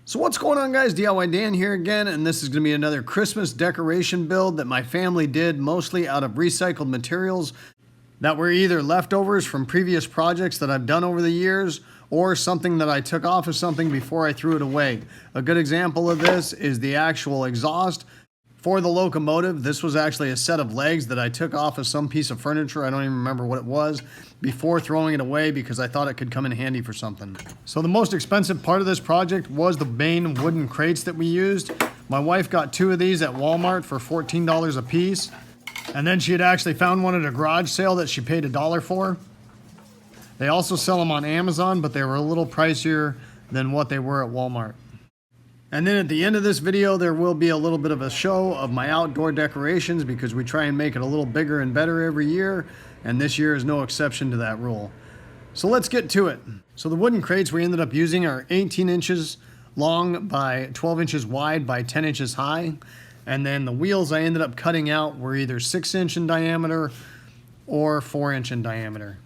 So what's going on, guys? DIY Dan here again, and this is going to be another Christmas decoration build that my family did mostly out of recycled materials that were either leftovers from previous projects that I've done over the years or something that I took off of something before I threw it away. A good example of this is the actual exhaust for the locomotive. This was actually a set of legs that I took off of some piece of furniture, I don't even remember what it was, before throwing it away because I thought it could come in handy for something. So the most expensive part of this project was the main wooden crates that we used. My wife got 2 of these at Walmart for $14 a piece. And then she had actually found one at a garage sale that she paid $1 for. They also sell them on Amazon, but they were a little pricier than what they were at Walmart. And then at the end of this video, there will be a little bit of a show of my outdoor decorations because we try and make it a little bigger and better every year. And this year is no exception to that rule. So let's get to it. So the wooden crates we ended up using are 18 inches long by 12 inches wide by 10 inches high. And then the wheels I ended up cutting out were either 6-inch in diameter or 4-inch in diameter.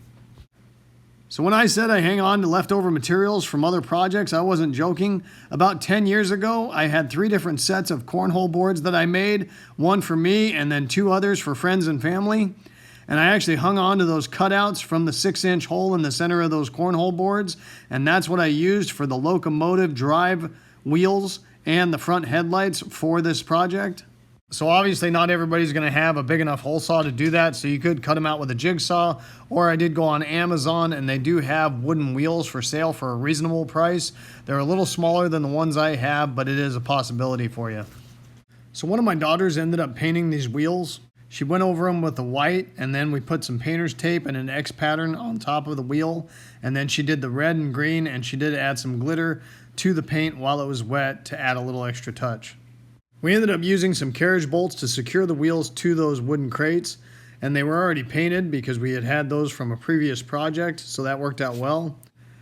So when I said I hang on to leftover materials from other projects, I wasn't joking. About 10 years ago, I had 3 different sets of cornhole boards that I made, one for me and then 2 others for friends and family. And I actually hung on to those cutouts from the 6-inch hole in the center of those cornhole boards. And that's what I used for the locomotive drive wheels and the front headlights for this project. So obviously not everybody's going to have a big enough hole saw to do that, so you could cut them out with a jigsaw, or I did go on Amazon and they do have wooden wheels for sale for a reasonable price. They're a little smaller than the ones I have, but it is a possibility for you. So one of my daughters ended up painting these wheels. She went over them with the white, and then we put some painter's tape and an X pattern on top of the wheel, and then she did the red and green, and she did add some glitter to the paint while it was wet to add a little extra touch. We ended up using some carriage bolts to secure the wheels to those wooden crates, and they were already painted because we had those from a previous project, so that worked out well.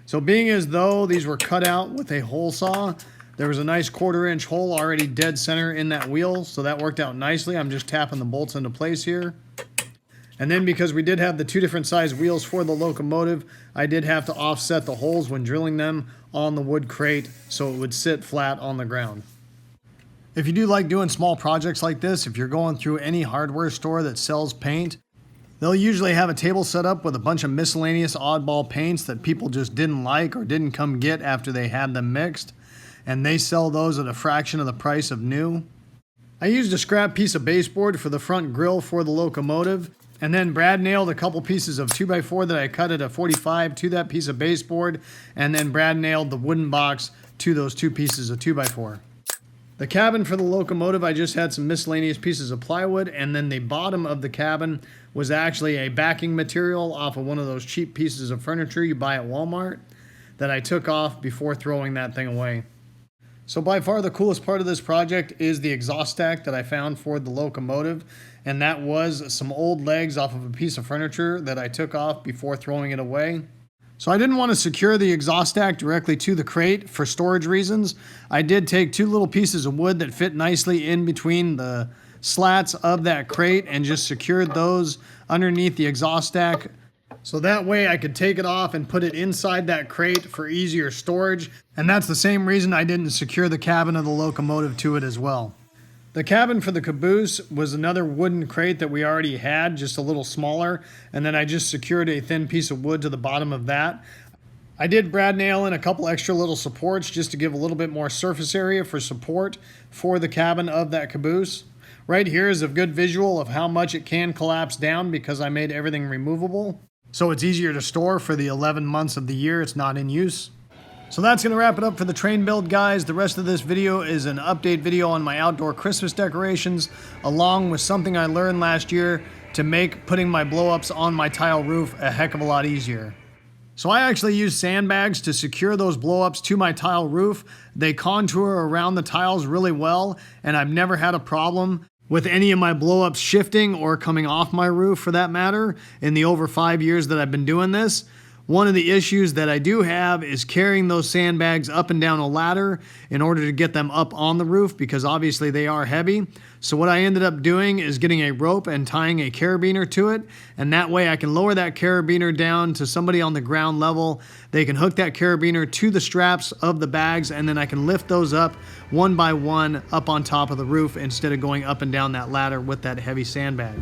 So being as though these were cut out with a hole saw, there was a nice 1/4-inch hole already dead center in that wheel, so that worked out nicely. I'm just tapping the bolts into place here. And then because we did have the 2 different size wheels for the locomotive, I did have to offset the holes when drilling them on the wood crate so it would sit flat on the ground. If you do like doing small projects like this, if you're going through any hardware store that sells paint, they'll usually have a table set up with a bunch of miscellaneous oddball paints that people just didn't like or didn't come get after they had them mixed, and they sell those at a fraction of the price of new. I used a scrap piece of baseboard for the front grille for the locomotive, and then Brad nailed a couple pieces of 2x4 that I cut at a 45 to that piece of baseboard, and then Brad nailed the wooden box to those 2 pieces of 2x4. The cabin for the locomotive, I just had some miscellaneous pieces of plywood, and then the bottom of the cabin was actually a backing material off of one of those cheap pieces of furniture you buy at Walmart that I took off before throwing that thing away. So by far the coolest part of this project is the exhaust stack that I found for the locomotive, and that was some old legs off of a piece of furniture that I took off before throwing it away. So I didn't want to secure the exhaust stack directly to the crate for storage reasons. I did take 2 little pieces of wood that fit nicely in between the slats of that crate and just secured those underneath the exhaust stack. So that way I could take it off and put it inside that crate for easier storage. And that's the same reason I didn't secure the cabin of the locomotive to it as well. The cabin for the caboose was another wooden crate that we already had, just a little smaller, and then I just secured a thin piece of wood to the bottom of that. I did brad nail in a couple extra little supports just to give a little bit more surface area for support for the cabin of that caboose. Right here is a good visual of how much it can collapse down because I made everything removable. So it's easier to store for the 11 months of the year it's not in use. So that's going to wrap it up for the train build, guys. The rest of this video is an update video on my outdoor Christmas decorations, along with something I learned last year to make putting my blow-ups on my tile roof a heck of a lot easier. So I actually used sandbags to secure those blow-ups to my tile roof. They contour around the tiles really well, and I've never had a problem with any of my blow-ups shifting or coming off my roof for that matter in the over 5 years that I've been doing this. One of the issues that I do have is carrying those sandbags up and down a ladder in order to get them up on the roof, because obviously they are heavy. So what I ended up doing is getting a rope and tying a carabiner to it, and that way I can lower that carabiner down to somebody on the ground level. They can hook that carabiner to the straps of the bags, and then I can lift those up one by one up on top of the roof instead of going up and down that ladder with that heavy sandbag.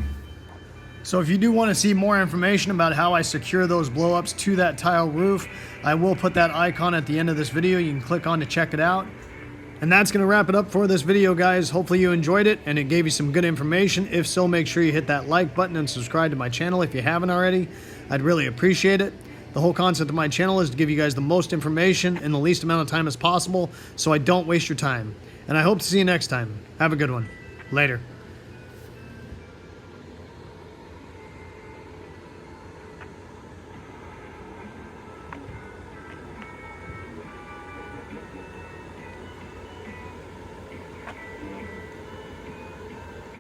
So if you do want to see more information about how I secure those blow-ups to that tile roof, I will put that icon at the end of this video. You can click on to check it out. And that's going to wrap it up for this video, guys. Hopefully you enjoyed it and it gave you some good information. If so, make sure you hit that like button and subscribe to my channel if you haven't already. I'd really appreciate it. The whole concept of my channel is to give you guys the most information in the least amount of time as possible, so I don't waste your time. And I hope to see you next time. Have a good one. Later.